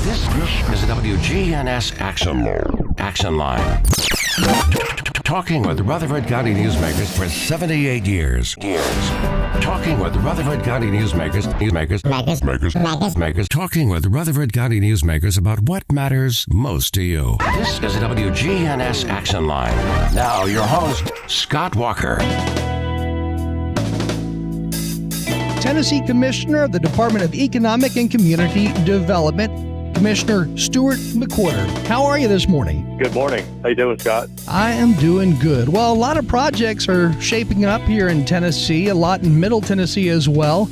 This is a WGNS Action Line. Talking with Rutherford County newsmakers for 78 years. Talking with Rutherford County newsmakers. Talking with Rutherford County newsmakers about what matters most to you. This is a WGNS Action Line. Now, your host, Scott Walker. Tennessee Commissioner of the Department of Economic and Community Development, Commissioner Stuart McWhorter. How are you this morning? Good morning. How you doing, Scott? I am doing good. Well, a lot of projects are shaping up here in Tennessee, a lot in Middle Tennessee as well.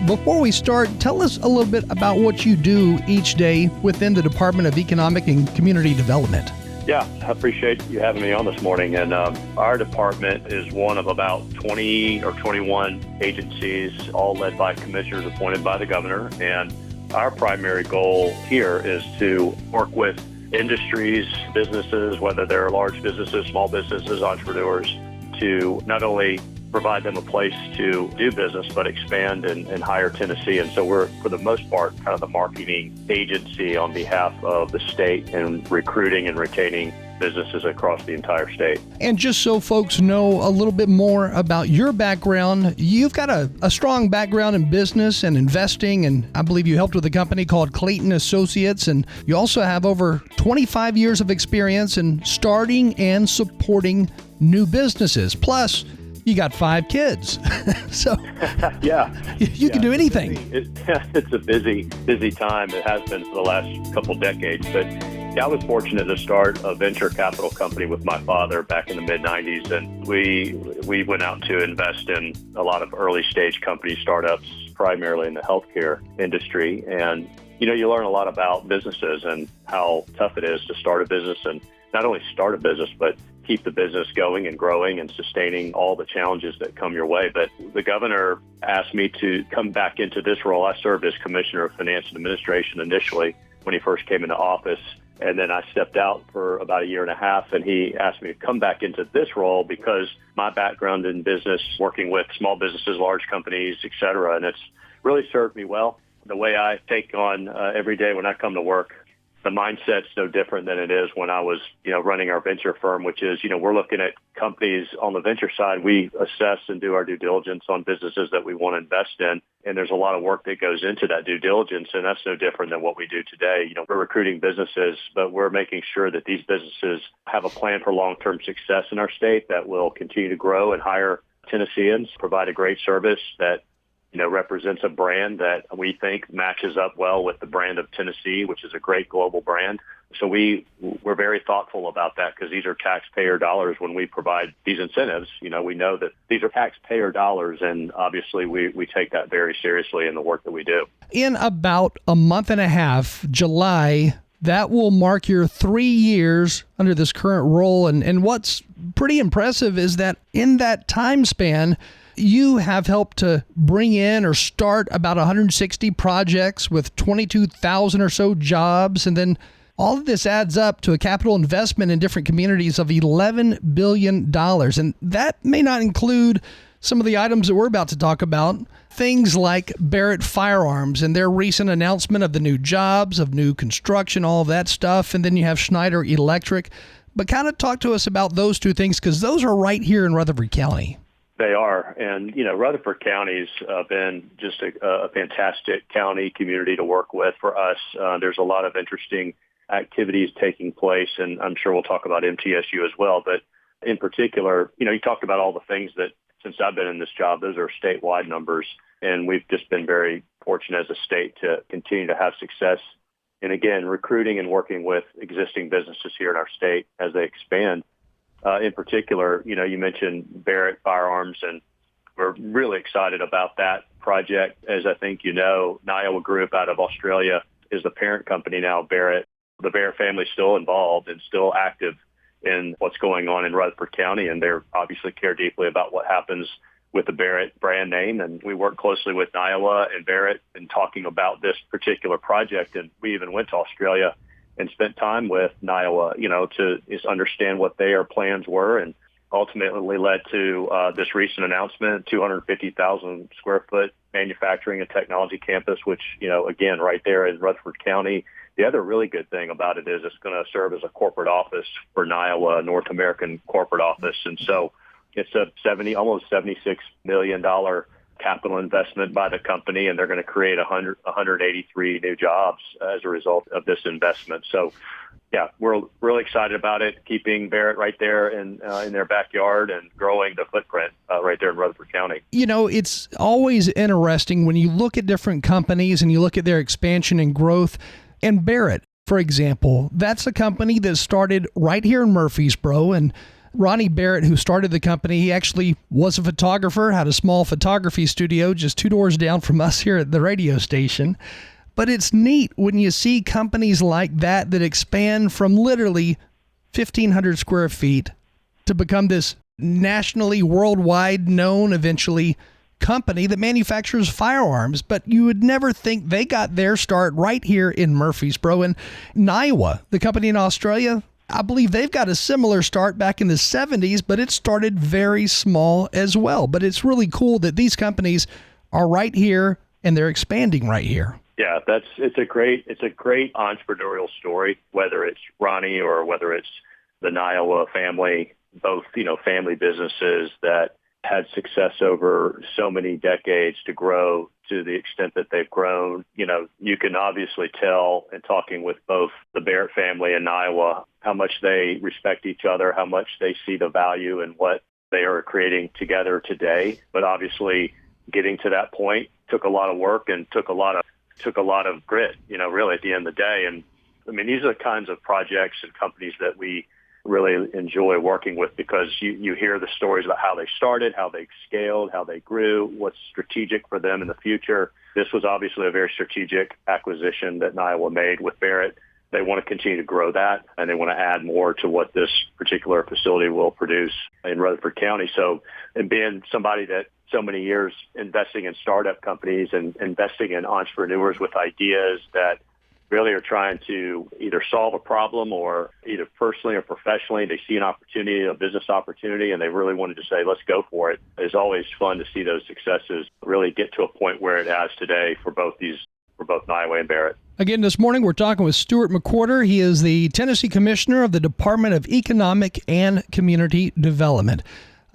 Before we start, tell us a little bit about what you do each day within the Department of Economic and Community Development. Yeah, I appreciate you having me on this morning. And our department is one of about 20 or 21 agencies, all led by commissioners appointed by the governor. And our primary goal here is to work with industries, businesses, whether they're large businesses, small businesses, entrepreneurs, to not only provide them a place to do business, but expand and hire Tennessee. And so we're, for the most part, kind of the marketing agency on behalf of the state and recruiting and retaining businesses across the entire state. And just so folks know a little bit more about your background, you've got a strong background in business and investing, and I believe you helped with a company called Clayton Associates, and you also have over 25 years of experience in starting and supporting new businesses. Plus, you got 5 kids. So yeah, you can do anything. It's a busy time. It has been for the last couple decades. But yeah, I was fortunate to start a venture capital company with my father back in the mid-90s. And we went out to invest in a lot of early stage companies, startups, primarily in the healthcare industry. And, you learn a lot about businesses and how tough it is to start a business, and not only start a business, but keep the business going and growing and sustaining all the challenges that come your way. But the governor asked me to come back into this role. I served as Commissioner of Finance and Administration initially when he first came into office. And then I stepped out for about a year and a half, and he asked me to come back into this role because my background in business, working with small businesses, large companies, et cetera, and it's really served me well. The way I take on every day when I come to work, the mindset's no different than it is when I was, running our venture firm, which is, we're looking at companies on the venture side. We assess and do our due diligence on businesses that we want to invest in. And there's a lot of work that goes into that due diligence. And that's no different than what we do today. We're recruiting businesses, but we're making sure that these businesses have a plan for long-term success in our state that will continue to grow and hire Tennesseans, provide a great service that represents a brand that we think matches up well with the brand of Tennessee, which is a great global brand. So we're very thoughtful about that because these are taxpayer dollars when we provide these incentives. We know that these are taxpayer dollars, and obviously we take that very seriously in the work that we do. In about a month and a half, July, that will mark your 3 years under this current role. And what's pretty impressive is that in that time span, you have helped to bring in or start about 160 projects with 22,000 or so jobs. And then all of this adds up to a capital investment in different communities of $11 billion. And that may not include some of the items that we're about to talk about, things like Barrett Firearms and their recent announcement of the new jobs, of new construction, all of that stuff. And then you have Schneider Electric. But kind of talk to us about those two things, because those are right here in Rutherford County. They are. And, Rutherford County's been just a fantastic county community to work with for us. There's a lot of interesting activities taking place, and I'm sure we'll talk about MTSU as well. But in particular, you talked about all the things that since I've been in this job, those are statewide numbers. And we've just been very fortunate as a state to continue to have success. And again, recruiting and working with existing businesses here in our state as they expand. In particular, you mentioned Barrett Firearms, and we're really excited about that project. As I think Niowa Group out of Australia is the parent company now, Barrett. The Barrett family is still involved and still active in what's going on in Rutherford County, and they obviously care deeply about what happens with the Barrett brand name. And we work closely with Niowa and Barrett in talking about this particular project, and we even went to Australia and spent time with Niowa, to just understand what their plans were, and ultimately led to this recent announcement, 250,000 square foot manufacturing and technology campus, which, again, right there in Rutherford County The other really good thing about it is it's going to serve as a corporate office for NIAWA, North American corporate office. And so it's a almost $76 million capital investment by the company, and they're going to create 183 new jobs as a result of this investment. So, yeah, we're really excited about it, keeping Barrett right there in their backyard and growing the footprint right there in Rutherford County. You know, it's always interesting when you look at different companies and you look at their expansion and growth. And Barrett, for example, that's a company that started right here in Murfreesboro. And Ronnie Barrett, who started the company, he actually was a photographer, had a small photography studio just 2 doors down from us here at the radio station. But it's neat when you see companies like that expand from literally 1,500 square feet to become this nationally, worldwide known, eventually, company that manufactures firearms. But you would never think they got their start right here in Murfreesboro. And NIAWA, the company in Australia, I believe they've got a similar start back in the 70s, but it started very small as well. But it's really cool that these companies are right here and they're expanding right here. Yeah, it's a great entrepreneurial story, whether it's Ronnie or whether it's the NIAWA family, both, family businesses that had success over so many decades to grow to the extent that they've grown. You can obviously tell in talking with both the Barrett family and NIAWA how much they respect each other, how much they see the value in what they are creating together today. But obviously getting to that point took a lot of work and took a lot of grit, really at the end of the day. And I mean, these are the kinds of projects and companies that we really enjoy working with, because you hear the stories about how they started, how they scaled, how they grew, what's strategic for them in the future. This was obviously a very strategic acquisition that NIAWA made with Barrett. They want to continue to grow that, and they want to add more to what this particular facility will produce in Rutherford County. So, and being somebody that so many years investing in startup companies and investing in entrepreneurs with ideas that really are trying to either solve a problem, or either personally or professionally, they see an opportunity, a business opportunity, and they really wanted to say, let's go for it. It's always fun to see those successes really get to a point where it has today for both NIAWA and Barrett. Again, this morning we're talking with Stuart McWhorter. He is the Tennessee Commissioner of the Department of Economic and Community Development.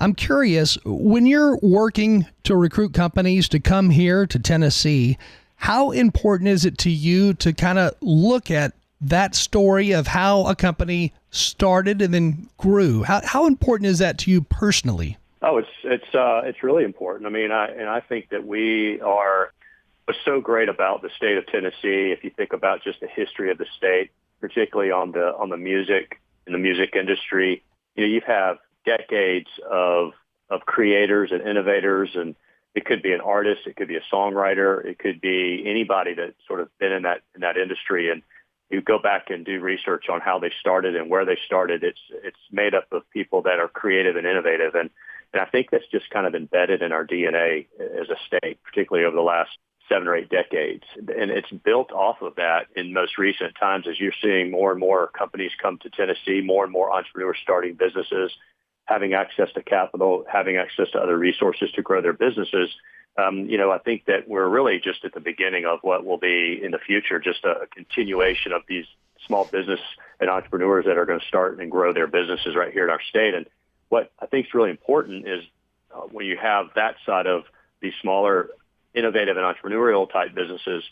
I'm curious, when you're working to recruit companies to come here to Tennessee, how important is it to you to kind of look at that story of how a company started and then grew? How important is that to you personally? Oh, it's really important. I mean, I think that what's so great about the state of Tennessee, if you think about just the history of the state, particularly on the music, in the music industry, you have decades of creators and innovators, and it could be an artist, it could be a songwriter, it could be anybody that's sort of been in that industry. And you go back and do research on how they started and where they started. It's made up of people that are creative and innovative, and I think that's just kind of embedded in our DNA as a state, particularly over the last 7 or 8 decades. And it's built off of that in most recent times, as you're seeing more and more companies come to Tennessee, more and more entrepreneurs starting businesses, having access to capital, having access to other resources to grow their businesses. I think that we're really just at the beginning of what will be in the future, just a continuation of these small business and entrepreneurs that are going to start and grow their businesses right here in our state. And what I think is really important is when you have that side of these smaller, innovative and entrepreneurial type businesses,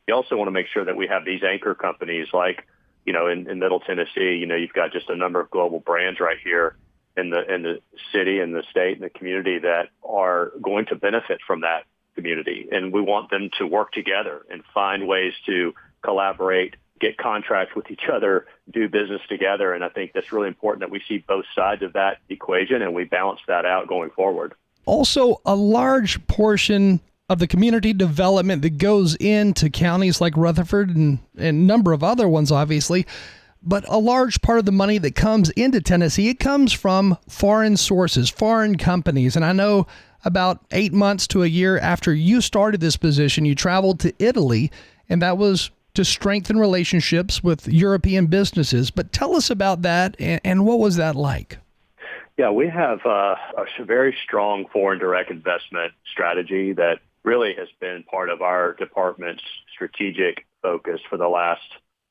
you also want to make sure that we have these anchor companies like, in Middle Tennessee, you've got just a number of global brands right here in the city and the state and the community that are going to benefit from that community. And we want them to work together and find ways to collaborate, get contracts with each other, do business together. And I think that's really important that we see both sides of that equation and we balance that out going forward. Also, a large portion of the community development that goes into counties like Rutherford and a number of other ones, obviously, but a large part of the money that comes into Tennessee, it comes from foreign sources, foreign companies. And I know about 8 months to a year after you started this position, you traveled to Italy, and that was to strengthen relationships with European businesses. But tell us about that, and what was that like? Yeah, we have a very strong foreign direct investment strategy that really has been part of our department's strategic focus for the last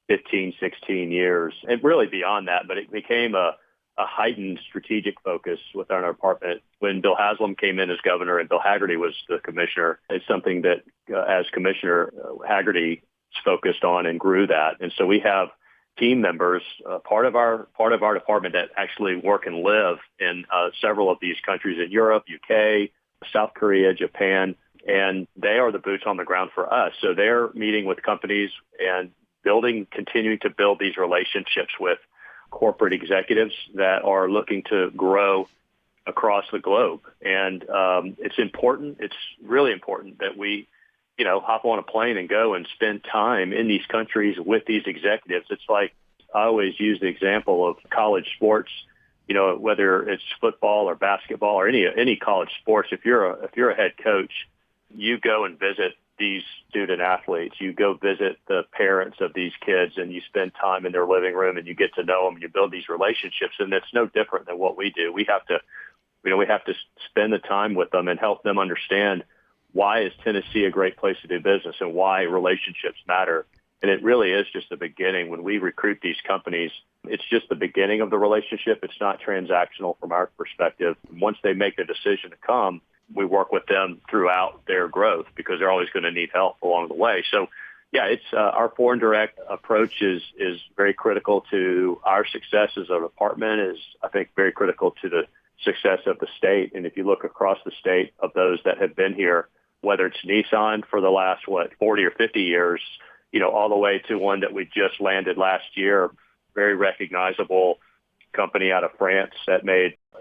15, 16 years, and really beyond that. But it became a heightened strategic focus within our department when Bill Haslam came in as governor and Bill Hagerty was the commissioner. It's something that, as commissioner, Hagerty focused on and grew that. And so we have team members, part of our department that actually work and live in several of these countries in Europe, UK, South Korea, Japan, and they are the boots on the ground for us. So they're meeting with companies and continuing to build these relationships with corporate executives that are looking to grow across the globe. And it's important. It's really important that we, hop on a plane and go and spend time in these countries with these executives. It's like I always use the example of college sports, whether it's football or basketball or any college sports. If you're a head coach, you go and visit these student athletes. You go visit the parents of these kids and you spend time in their living room and you get to know them and you build these relationships. And it's no different than what we do. We have to spend the time with them and help them understand why is Tennessee a great place to do business and why relationships matter. And it really is just the beginning. When we recruit these companies, it's just the beginning of the relationship. It's not transactional from our perspective. Once they make the decision to come, we work with them throughout their growth because they're always going to need help along the way. So, yeah, it's our foreign direct approach is very critical to our success as a department, is I think very critical to the success of the state. And if you look across the state of those that have been here, whether it's Nissan for the last, 40 or 50 years, all the way to one that we just landed last year, very recognizable company out of France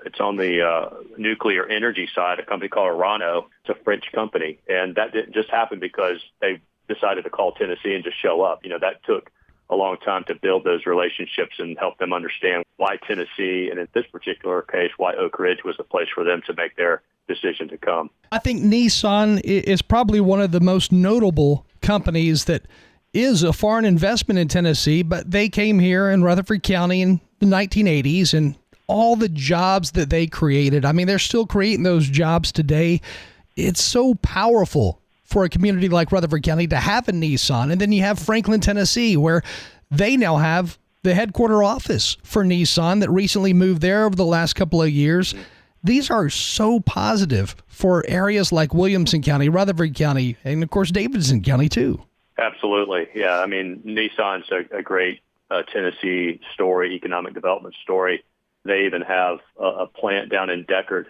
it's on the nuclear energy side, a company called Orano. It's a French company. And that didn't just happen because they decided to call Tennessee and just show up. That took a long time to build those relationships and help them understand why Tennessee, and in this particular case, why Oak Ridge was the place for them to make their decision to come. I think Nissan is probably one of the most notable companies that is a foreign investment in Tennessee, but they came here in Rutherford County in the 1980s, and all the jobs that they created, I mean, they're still creating those jobs today. It's so powerful for a community like Rutherford County to have a Nissan. And then you have Franklin, Tennessee, where they now have the headquarter office for Nissan that recently moved there over the last couple of years. These are so positive for areas like Williamson County, Rutherford County, and of course, Davidson County too. Absolutely. Yeah. I mean, Nissan's a great Tennessee story, economic development story. They even have a plant down in Deckard,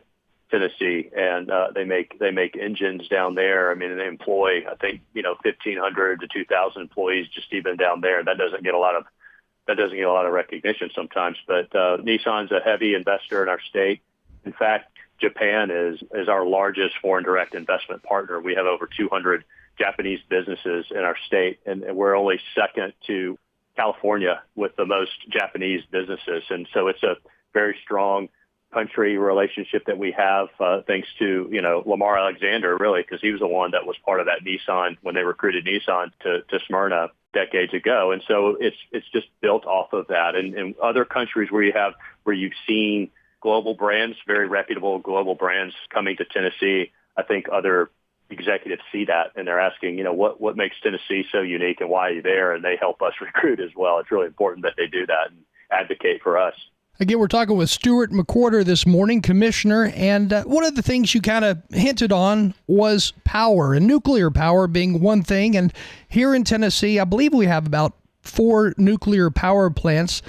Tennessee, and they make engines down there. I mean, they employ, I think, 1,500 to 2,000 employees just even down there. That doesn't get a lot of recognition sometimes. But Nissan's a heavy investor in our state. In fact, Japan is our largest foreign direct investment partner. We have over 200 Japanese businesses in our state, and we're only second to California with the most Japanese businesses. And so it's a very strong country relationship that we have, thanks to, Lamar Alexander, really, because he was the one that was part of that Nissan when they recruited Nissan to Smyrna decades ago. And so it's just built off of that. And other countries where you've seen global brands, very reputable global brands coming to Tennessee, I think other executives see that and they're asking, what makes Tennessee so unique and why are you there? And they help us recruit as well. It's really important that they do that and advocate for us. Again, we're talking with Stuart McWhorter this morning, Commissioner, and one of the things you kind of hinted on was power, and nuclear power being one thing. And here in Tennessee, I believe we have about 4 nuclear power plants.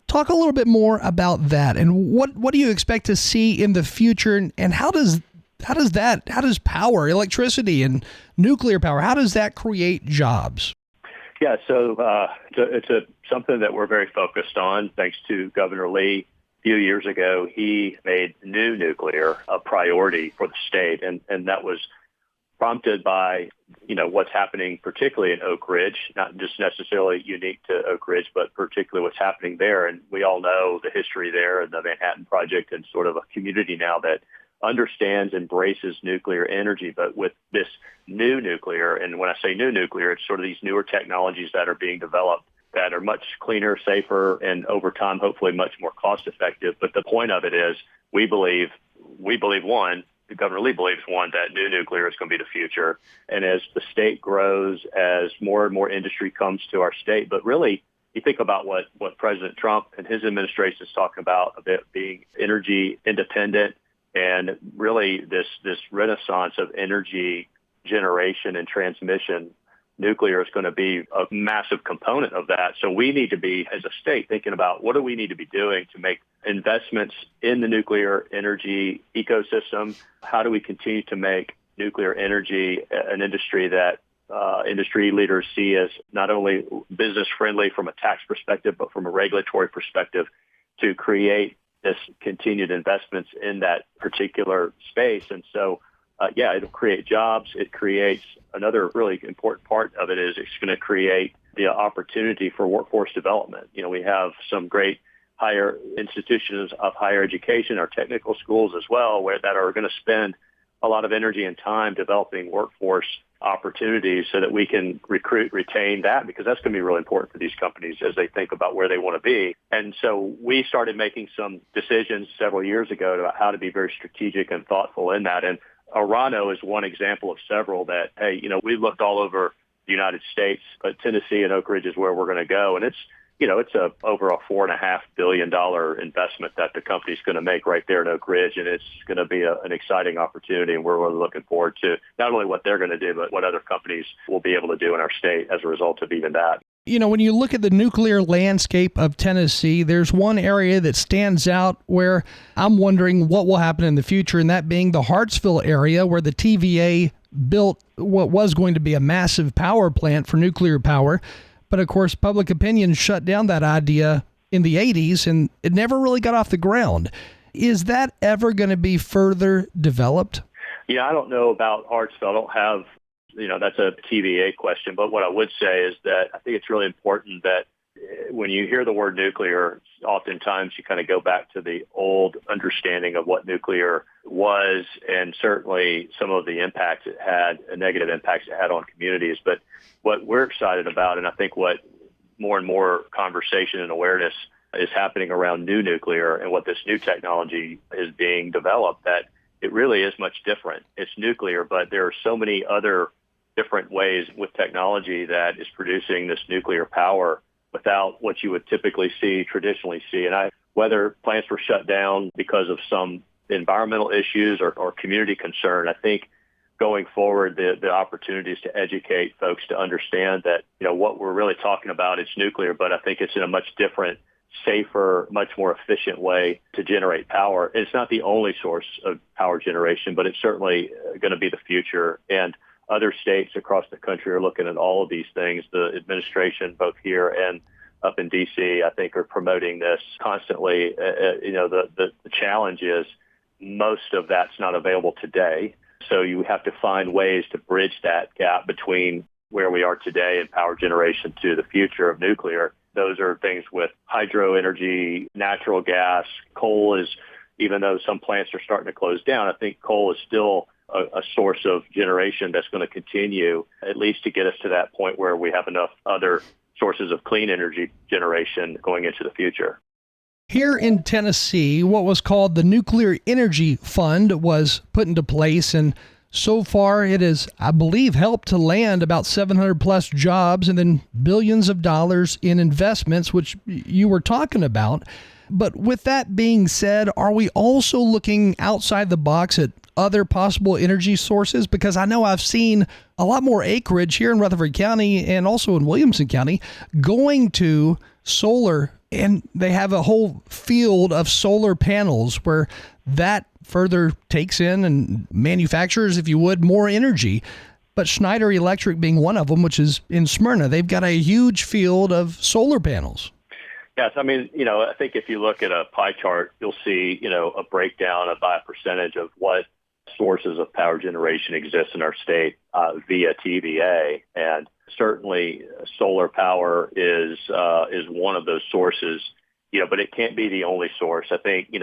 Talk a little bit more about that, and what do you expect to see in the future, and how does power, electricity, and nuclear power, how does that create jobs? Yeah, so it's something that we're very focused on, thanks to Governor Lee. A few years ago, he made new nuclear a priority for the state, and that was prompted by, what's happening particularly in Oak Ridge, not just necessarily unique to Oak Ridge, but particularly what's happening there. And we all know the history there and the Manhattan Project and sort of a community now that understands, embraces nuclear energy, but with this new nuclear, and when I say new nuclear, it's sort of these newer technologies that are being developed that are much cleaner, safer, and over time, hopefully much more cost effective. But the point of it is we believe one, Governor Lee believes one, that new nuclear is going to be the future. And as the state grows, as more and more industry comes to our state, but really you think about what President Trump and his administration is talking about being energy independent, and really this renaissance of energy generation and transmission. Nuclear is going to be a massive component of that. So we need to be, as a state, thinking about what do we need to be doing to make investments in the nuclear energy ecosystem? How do we continue to make nuclear energy an industry that industry leaders see as not only business friendly from a tax perspective, but from a regulatory perspective, to create this continued investments in that particular space? And so it'll create jobs. It creates another really important part of it is it's going to create the opportunity for workforce development. We have some great higher institutions of higher education, our technical schools as well, that are going to spend a lot of energy and time developing workforce opportunities so that we can recruit, retain that, because that's going to be really important for these companies as they think about where they want to be. And so we started making some decisions several years ago about how to be very strategic and thoughtful in that. And Orano is one example of several that, we looked all over the United States, but Tennessee and Oak Ridge is where we're going to go. And it's over a $4.5 billion investment that the company's going to make right there in Oak Ridge. And it's going to be an exciting opportunity. And we're really looking forward to not only what they're going to do, but what other companies will be able to do in our state as a result of even that. When you look at the nuclear landscape of Tennessee, there's one area that stands out where I'm wondering what will happen in the future, and that being the Hartsville area where the TVA built what was going to be a massive power plant for nuclear power. But of course, public opinion shut down that idea in the 80s, and it never really got off the ground. Is that ever going to be further developed? Yeah, I don't know about Hartsville. I don't have that's a TVA question. But what I would say is that I think it's really important that when you hear the word nuclear, oftentimes you kind of go back to the old understanding of what nuclear was, and certainly some of the impacts it had, negative impacts it had on communities. But what we're excited about, and I think what more and more conversation and awareness is happening around new nuclear and what this new technology is being developed, that it really is much different. It's nuclear, but there are so many other different ways with technology that is producing this nuclear power without what you would typically traditionally see. And whether plants were shut down because of some environmental issues or community concern, I think going forward, the opportunities to educate folks to understand that, what we're really talking about, it's nuclear, but I think it's in a much different, safer, much more efficient way to generate power. It's not the only source of power generation, but it's certainly going to be the future. And other states across the country are looking at all of these things. The administration, both here and up in D.C., I think are promoting this constantly. The challenge is most of that's not available today. So you have to find ways to bridge that gap between where we are today in power generation to the future of nuclear. Those are things with hydro energy, natural gas. Coal is, even though some plants are starting to close down, I think coal is still a source of generation that's going to continue, at least to get us to that point where we have enough other sources of clean energy generation going into the future. Here in Tennessee, what was called the Nuclear Energy Fund was put into place, and so far it has, I believe, helped to land about 700 plus jobs and then billions of dollars in investments, which you were talking about. But with that being said, are we also looking outside the box at other possible energy sources? Because I know I've seen a lot more acreage here in Rutherford County and also in Williamson County going to solar, and they have a whole field of solar panels where that further takes in and manufactures, if you would, more energy. But Schneider Electric being one of them, which is in Smyrna, they've got a huge field of solar panels. Yes, I mean, I think if you look at a pie chart, you'll see, a breakdown by a percentage of what sources of power generation exist in our state via TVA. And certainly solar power is one of those sources, but it can't be the only source. I think,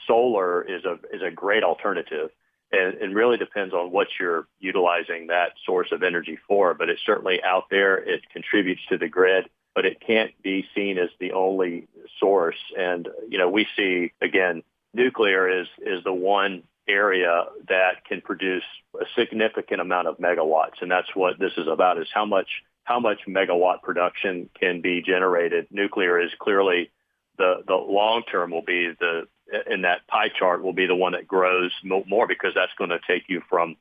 solar is a great alternative, and it really depends on what you're utilizing that source of energy for. But it's certainly out there. It contributes to the grid, but it can't be seen as the only source. And, we see, again, nuclear is the one area that can produce a significant amount of megawatts. And that's what this is about, is how much how much megawatt production can be generated. Nuclear is clearly the long term will be in that pie chart will be the one that grows more, because that's going to take you from,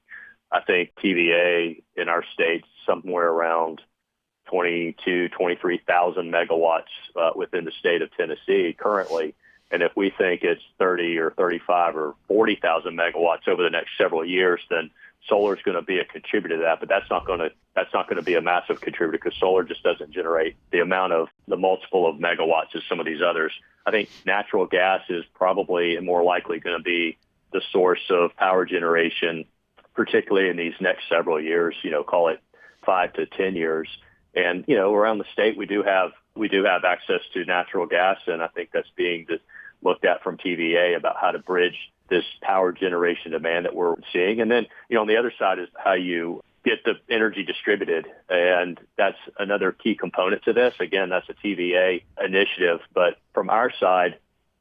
I think, TVA in our states somewhere around 23,000 megawatts within the state of Tennessee currently. And if we think it's 30 or 35 or 40,000 megawatts over the next several years, then solar is going to be a contributor to that. But that's not going to be a massive contributor, because solar just doesn't generate the multiple of megawatts as some of these others. I think natural gas is probably more likely going to be the source of power generation, particularly in these next several years, call it 5 to 10 years. And, around the state, we do have access to natural gas. And I think that's being looked at from TVA about how to bridge this power generation demand that we're seeing. And then, on the other side is how you get the energy distributed. And that's another key component to this. Again, that's a TVA initiative. But from our side,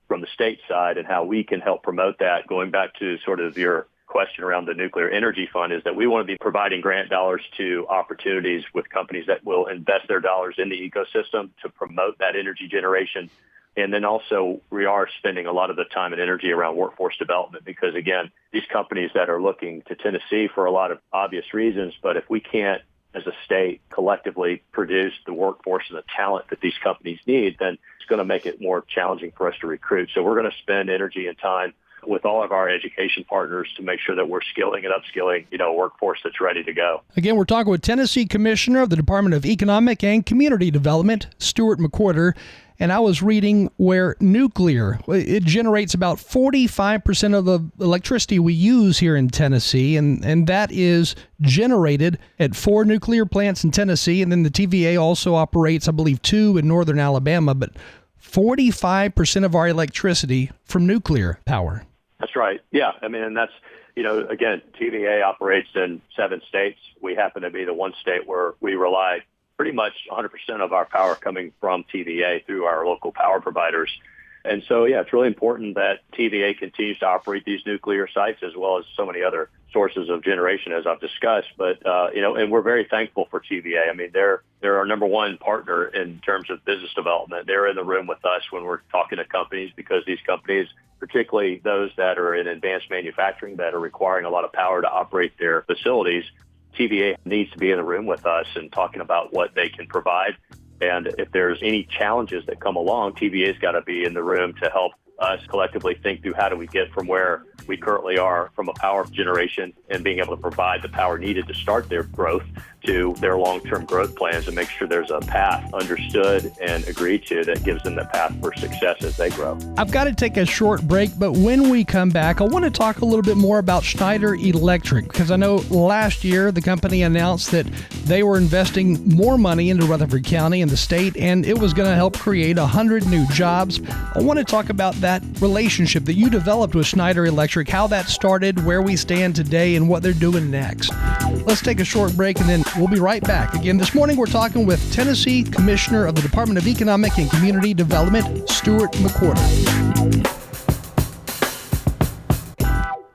from the state side, and how we can help promote that, going back to sort of your question around the Nuclear Energy Fund, is that we want to be providing grant dollars to opportunities with companies that will invest their dollars in the ecosystem to promote that energy generation. And then also we are spending a lot of the time and energy around workforce development, because, again, these companies that are looking to Tennessee for a lot of obvious reasons, but if we can't, as a state, collectively produce the workforce and the talent that these companies need, then it's going to make it more challenging for us to recruit. So we're going to spend energy and time with all of our education partners to make sure that we're skilling and upskilling, a workforce that's ready to go. Again, we're talking with Tennessee Commissioner of the Department of Economic and Community Development, Stuart McWhorter. And I was reading where nuclear, it generates about 45% of the electricity we use here in Tennessee, and that is generated at 4 nuclear plants in Tennessee, and then the TVA also operates, I believe, 2 in northern Alabama, but 45% of our electricity from nuclear power. That's right. Yeah. I mean, and that's, again, TVA operates in 7 states. We happen to be the one state where we rely pretty much 100% of our power coming from TVA through our local power providers. And so, yeah, it's really important that TVA continues to operate these nuclear sites as well as so many other sources of generation, as I've discussed. But, and we're very thankful for TVA. I mean, they're our number one partner in terms of business development. They're in the room with us when we're talking to companies, because these companies, particularly those that are in advanced manufacturing that are requiring a lot of power to operate their facilities, TVA needs to be in the room with us and talking about what they can provide. And if there's any challenges that come along, TVA's got to be in the room to help us collectively think through how do we get from where we currently are from a power generation and being able to provide the power needed to start their growth to their long-term growth plans, and make sure there's a path understood and agreed to that gives them the path for success as they grow. I've got to take a short break, but when we come back, I want to talk a little bit more about Schneider Electric, because I know last year the company announced that they were investing more money into Rutherford County and the state, and it was going to help create 100 new jobs. I want to talk about that relationship that you developed with Schneider Electric, how that started, where we stand today, and what they're doing next. Let's take a short break, and then we'll be right back. Again, this morning we're talking with Tennessee Commissioner of the Department of Economic and Community Development, Stuart McWhorter.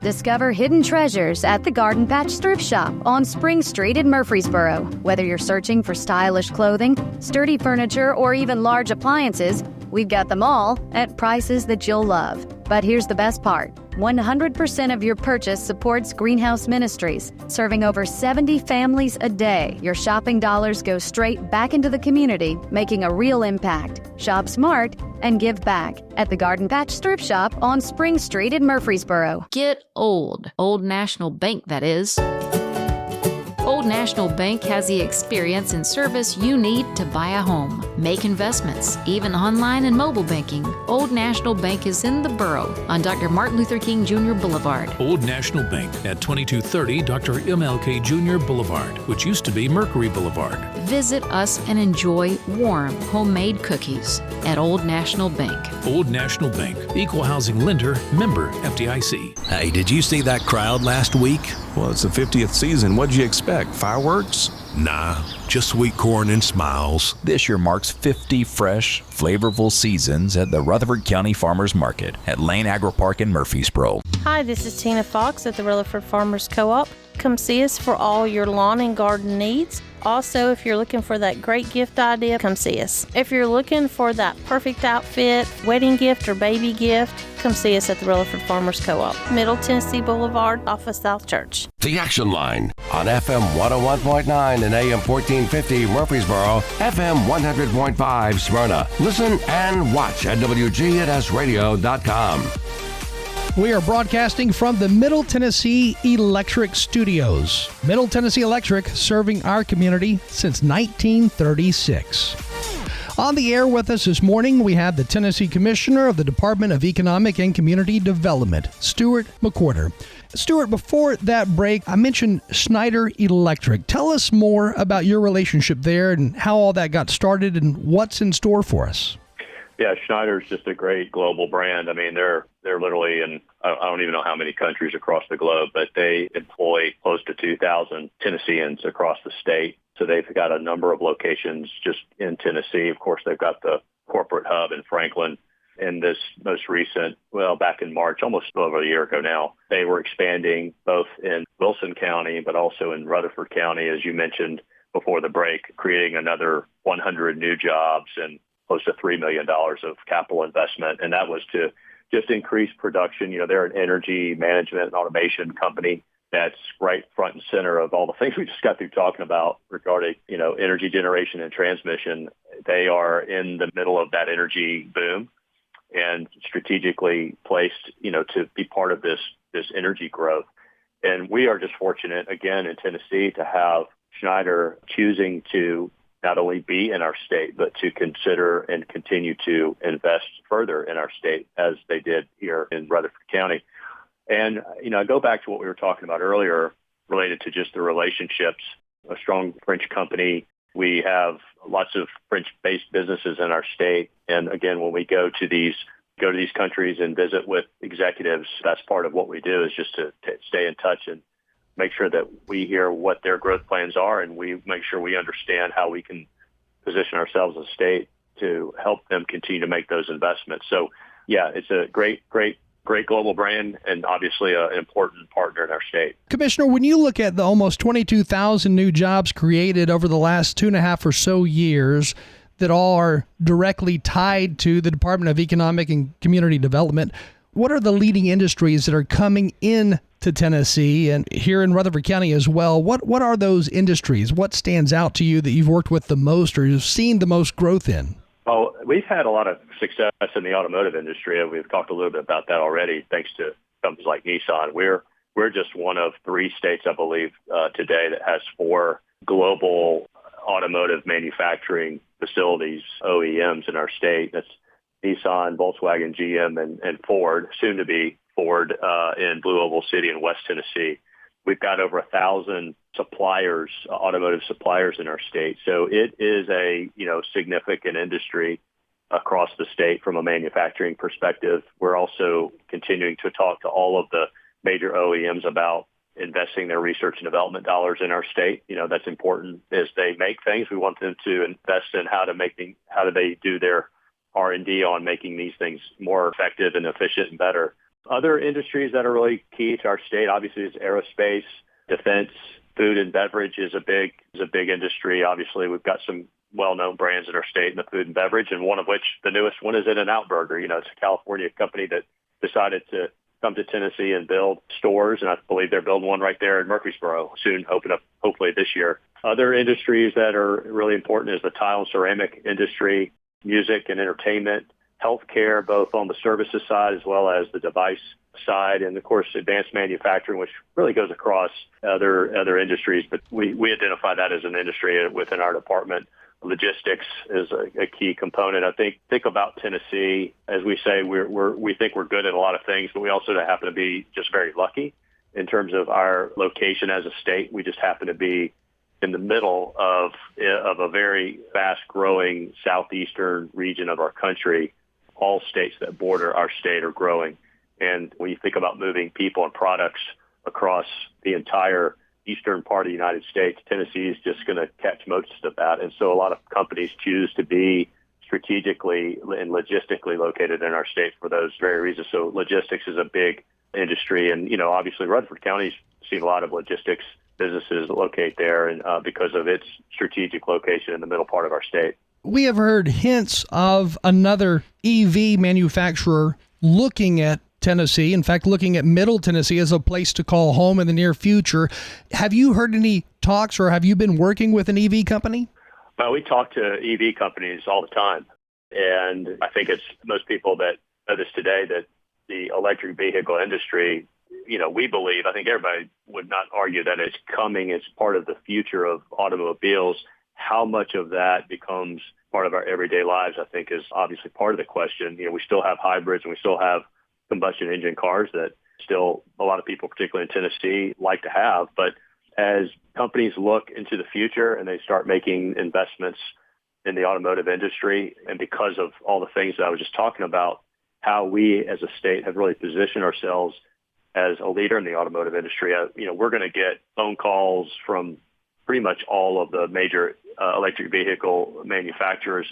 Discover hidden treasures at the Garden Patch Thrift Shop on Spring Street in Murfreesboro. Whether you're searching for stylish clothing, sturdy furniture, or even large appliances, we've got them all at prices that you'll love. But here's the best part. 100% of your purchase supports Greenhouse Ministries, serving over 70 families a day. Your shopping dollars go straight back into the community, making a real impact. Shop smart and give back at the Garden Patch Thrift Shop on Spring Street in Murfreesboro. Get old. Old National Bank, that is. Old National Bank has the experience and service you need to buy a home, make investments, even online and mobile banking. Old National Bank is in the borough on Dr. Martin Luther King Jr. Boulevard. Old National Bank at 2230 Dr. MLK Jr. Boulevard, which used to be Mercury Boulevard. Visit us and enjoy warm, homemade cookies at Old National Bank. Old National Bank, equal housing lender, member FDIC. Hey, did you see that crowd last week? Well, it's the 50th season. What'd you expect? Fireworks? Nah, just sweet corn and smiles. This year marks 50 fresh, flavorful seasons at the Rutherford County Farmers Market at Lane Agri Park in Murfreesboro. Hi, this is Tina Fox at the Rutherford Farmers Co-op. Come see us for all your lawn and garden needs. Also, if you're looking for that great gift idea, come see us. If you're looking for that perfect outfit, wedding gift, or baby gift, come see us at the Rutherford Farmers Co-op, Middle Tennessee Boulevard, off of South Church. The Action Line on FM 101.9 and AM 1450 Murfreesboro, FM 100.5 Smyrna. Listen and watch at WGNSradio.com. We are broadcasting from the Middle Tennessee Electric Studios. Middle Tennessee Electric, serving our community since 1936. On the air with us this morning, we have the Tennessee Commissioner of the Department of Economic and Community Development, Stuart McWhorter. Stuart, before that break, I mentioned Schneider Electric. Tell us more about your relationship there and how all that got started and what's in store for us. Yeah, Schneider's just a great global brand. I mean, they're literally in, I don't even know how many countries across the globe, but they employ close to 2,000 Tennesseans across the state. So they've got a number of locations just in Tennessee. Of course, they've got the corporate hub in Franklin. And this most recent, back in March, almost over a year ago now, they were expanding both in Wilson County, but also in Rutherford County, as you mentioned before the break, creating another 100 new jobs and close to $3 million of capital investment. And that was to just increase production. You know, they're an energy management and automation company that's right front and center of all the things we just got through talking about regarding, energy generation and transmission. They are in the middle of that energy boom and strategically placed, to be part of this energy growth. And we are just fortunate, again, in Tennessee to have Schneider choosing to not only be in our state, but to consider and continue to invest further in our state as they did here in Rutherford County. And, I go back to what we were talking about earlier related to just the relationships, a strong French company. We have lots of French-based businesses in our state. And again, when we go to these countries and visit with executives, that's part of what we do is just to stay in touch and make sure that we hear what their growth plans are, and we make sure we understand how we can position ourselves as a state to help them continue to make those investments. So, yeah, it's a great global brand and obviously an important partner in our state. Commissioner, when you look at the almost 22,000 new jobs created over the last 2.5 or so years that all are directly tied to the Department of Economic and Community Development, what are the leading industries that are coming in to Tennessee and here in Rutherford County as well? What are those industries? What stands out to you that you've worked with the most or you've seen the most growth in? Well, we've had a lot of success in the automotive industry, and we've talked a little bit about that already, thanks to companies like Nissan. We're just one of 3 states, I believe, today that has 4 global automotive manufacturing facilities, OEMs in our state. That's Nissan, Volkswagen, GM, and Ford, soon to be Ford in Blue Oval City in West Tennessee. We've got over 1,000 suppliers, automotive suppliers in our state. So it is a significant industry across the state from a manufacturing perspective. We're also continuing to talk to all of the major OEMs about investing their research and development dollars in our state. That's important as they make things. We want them to invest in how do they do their R&D on making these things more effective and efficient and better. Other industries that are really key to our state, obviously, is aerospace, defense, food and beverage is a big industry. Obviously, we've got some well-known brands in our state in the food and beverage, and one of which, the newest one, is In-N-Out Burger. It's a California company that decided to come to Tennessee and build stores, and I believe they're building one right there in Murfreesboro soon, open up hopefully this year. Other industries that are really important is the tile and ceramic industry, music and entertainment, healthcare, both on the services side as well as the device side, and of course advanced manufacturing, which really goes across other industries. But we identify that as an industry within our department. Logistics is a key component. I think about Tennessee, as we say, we think we're good at a lot of things, but we also happen to be just very lucky in terms of our location as a state. We just happen to be in the middle of a very fast-growing southeastern region of our country. All states that border our state are growing. And when you think about moving people and products across the entire eastern part of the United States, Tennessee is just going to catch most of that. And so a lot of companies choose to be strategically and logistically located in our state for those very reasons. So logistics is a big industry. And, obviously Rutherford County's seen a lot of logistics businesses locate there, and because of its strategic location in the middle part of our state. We have heard hints of another EV manufacturer looking at Tennessee, in fact, looking at Middle Tennessee as a place to call home in the near future. Have you heard any talks, or have you been working with an EV company? Well, we talk to EV companies all the time, and I think it's most people that know this today that the electric vehicle industry, we believe, I think everybody would not argue that it's coming as part of the future of automobiles. How much of that becomes part of our everyday lives, I think, is obviously part of the question. We still have hybrids and we still have combustion engine cars that still a lot of people, particularly in Tennessee, like to have. But as companies look into the future and they start making investments in the automotive industry, and because of all the things that I was just talking about, how we as a state have really positioned ourselves as a leader in the automotive industry, we're going to get phone calls from pretty much all of the major electric vehicle manufacturers.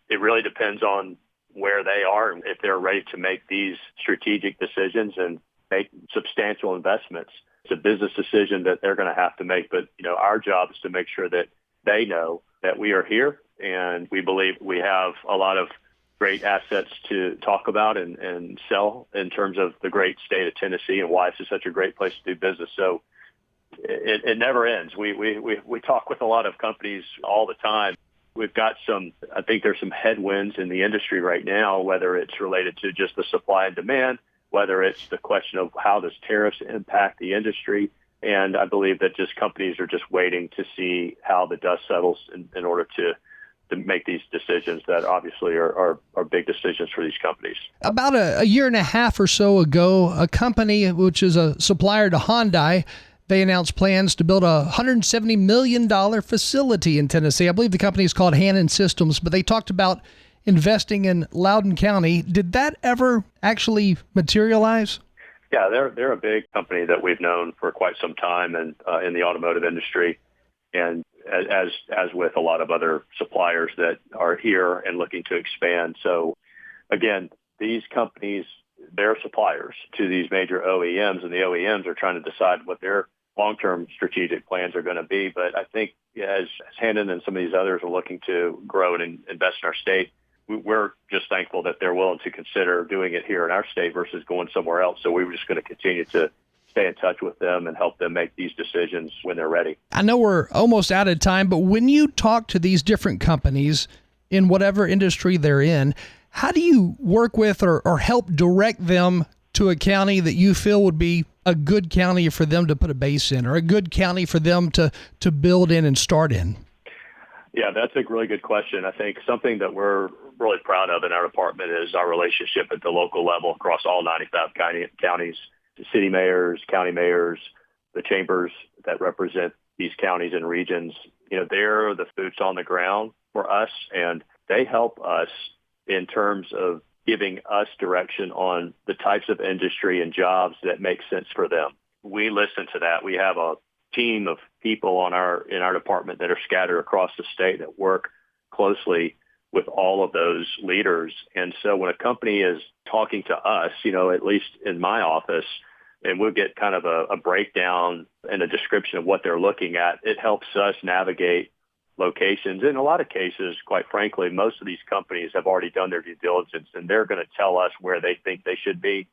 It really depends on where they are and if they're ready to make these strategic decisions and make substantial investments. It's a business decision that they're going to have to make, but our job is to make sure that they know that we are here, and we believe we have a lot of great assets to talk about and sell in terms of the great state of Tennessee and why it's such a great place to do business. So it never ends. We talk with a lot of companies all the time. We've got I think there's some headwinds in the industry right now, whether it's related to just the supply and demand, whether it's the question of how does tariffs impact the industry. And I believe that just companies are just waiting to see how the dust settles in order to make these decisions that obviously are big decisions for these companies. About a year and a half or so ago, a company which is a supplier to Hyundai, they announced plans to build a $170 million facility in Tennessee. I believe the company is called Hannon Systems, but they talked about investing in Loudoun County. Did that ever actually materialize? Yeah, they're a big company that we've known for quite some time and in the automotive industry. And as with a lot of other suppliers that are here and looking to expand. So again, these companies, they're suppliers to these major OEMs, and the OEMs are trying to decide what their long-term strategic plans are going to be. But I think as Hannon and some of these others are looking to grow and invest in our state, we're just thankful that they're willing to consider doing it here in our state versus going somewhere else. So we were just going to continue to stay in touch with them and help them make these decisions when they're ready. I know we're almost out of time, but when you talk to these different companies in whatever industry they're in, how do you work with or help direct them to a county that you feel would be a good county for them to put a base in, or a good county for them to build in and start in? Yeah, that's a really good question. I think something that we're really proud of in our department is our relationship at the local level across all 95 counties, the city mayors, county mayors, the chambers that represent these counties and regions. They're the boots on the ground for us, and they help us in terms of giving us direction on the types of industry and jobs that make sense for them. We listen to that. We have a team of people in our department that are scattered across the state that work closely with all of those leaders. And so when a company is talking to us, at least in my office, and we'll get kind of a breakdown and a description of what they're looking at, it helps us navigate locations. In a lot of cases, quite frankly, most of these companies have already done their due diligence, and they're going to tell us where they think they should be.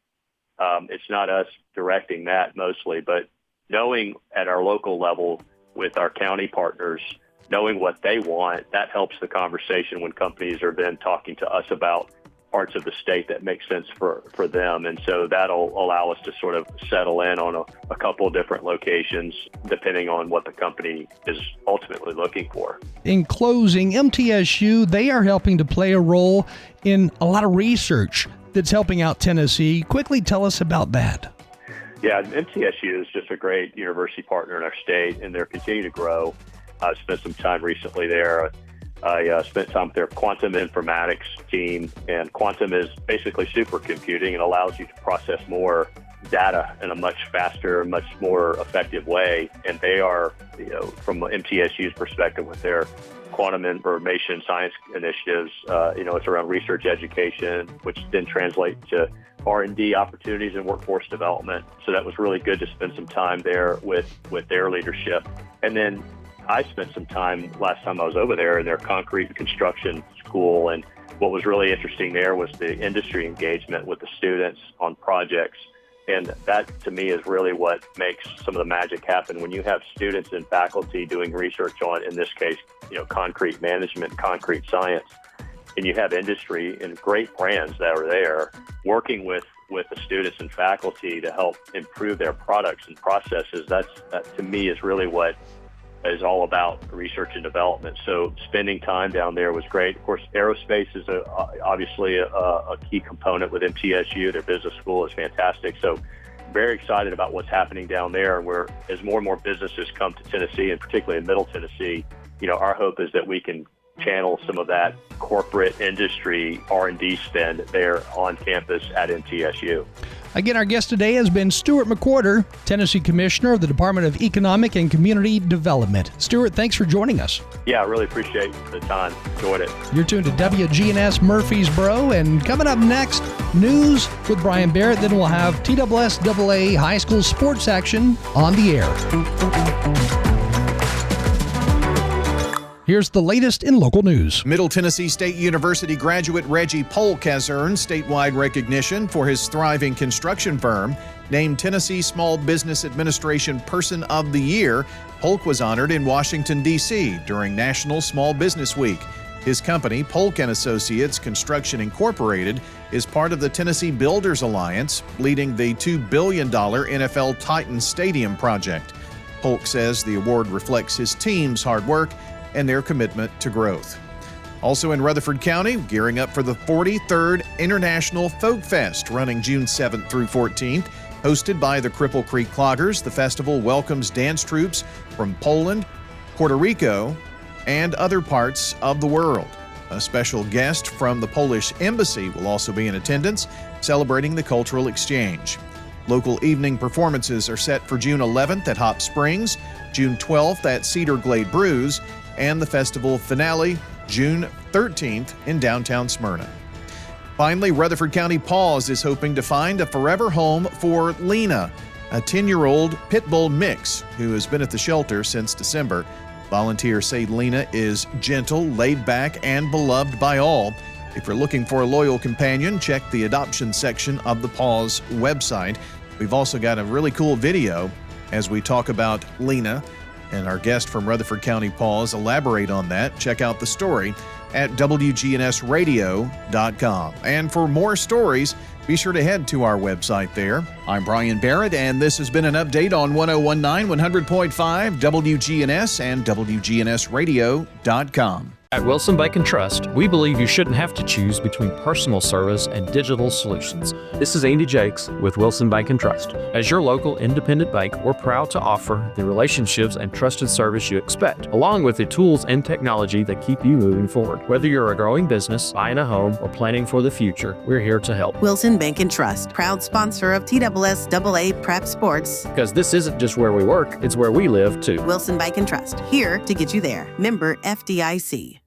It's not us directing that mostly, but knowing at our local level with our county partners, knowing what they want, that helps the conversation when companies are then talking to us about parts of the state that make sense for them. And so that'll allow us to sort of settle in on a couple of different locations, depending on what the company is ultimately looking for. In closing, MTSU, they are helping to play a role in a lot of research that's helping out Tennessee. Quickly tell us about that. Yeah, MTSU is just a great university partner in our state, and they're continuing to grow. I spent some time recently there. I spent time with their quantum informatics team, and quantum is basically supercomputing and allows you to process more data in a much faster, much more effective way. And they are, from MTSU's perspective with their quantum information science initiatives, it's around research education, which then translates to R&D opportunities and workforce development. So that was really good to spend some time there with their leadership. And then I spent some time last time I was over there in their concrete and construction school. And what was really interesting there was the industry engagement with the students on projects. And that, to me, is really what makes some of the magic happen when you have students and faculty doing research on, in this case, concrete management, concrete science, and you have industry and great brands that are there working with the students and faculty to help improve their products and processes. That, to me, is really what is all about research and development. So spending time down there was great. Of course, aerospace is obviously a key component with MTSU. Their business school is fantastic. So very excited about what's happening down there. Where as more and more businesses come to Tennessee, and particularly in Middle Tennessee, our hope is that we can channel some of that corporate industry R&D spend there on campus at MTSU. Again, our guest today has been Stuart McWhorter, Tennessee Commissioner of the Department of Economic and Community Development. Stuart, thanks for joining us. Yeah, I really appreciate the time. Enjoyed it. You're tuned to WGNS Murfreesboro, and coming up next, news with Brian Barrett. Then we'll have TSSAA high school sports action on the air. Here's the latest in local news. Middle Tennessee State University graduate Reggie Polk has earned statewide recognition for his thriving construction firm. Named Tennessee Small Business Administration Person of the Year, Polk was honored in Washington, D.C. during National Small Business Week. His company, Polk & Associates Construction Incorporated, is part of the Tennessee Builders Alliance, leading the $2 billion NFL Titan Stadium project. Polk says the award reflects his team's hard work and their commitment to growth. Also in Rutherford County, gearing up for the 43rd International Folk Fest, running June 7th through 14th. Hosted by the Cripple Creek Cloggers, the festival welcomes dance troops from Poland, Puerto Rico, and other parts of the world. A special guest from the Polish Embassy will also be in attendance, celebrating the cultural exchange. Local evening performances are set for June 11th at Hop Springs, June 12th at Cedar Glade Brews, and the festival finale June 13th in downtown Smyrna. Finally, Rutherford County Paws is hoping to find a forever home for Lena, a 10-year-old pit bull mix who has been at the shelter since December. Volunteers say Lena is gentle, laid back, and beloved by all. If you're looking for a loyal companion, check the adoption section of the Paws website. We've also got a really cool video as we talk about Lena, and our guest from Rutherford County Paws elaborate on that. Check out the story at WGNSradio.com. And for more stories, be sure to head to our website there. I'm Brian Barrett, and this has been an update on 101.9, 100.5, WGNS, and WGNSradio.com. At Wilson Bank & Trust, we believe you shouldn't have to choose between personal service and digital solutions. This is Andy Jakes with Wilson Bank & Trust. As your local independent bank, we're proud to offer the relationships and trusted service you expect, along with the tools and technology that keep you moving forward. Whether you're a growing business, buying a home, or planning for the future, we're here to help. Wilson Bank & Trust, proud sponsor of TSSAA Prep Sports. Because this isn't just where we work, it's where we live too. Wilson Bank & Trust, here to get you there. Member FDIC.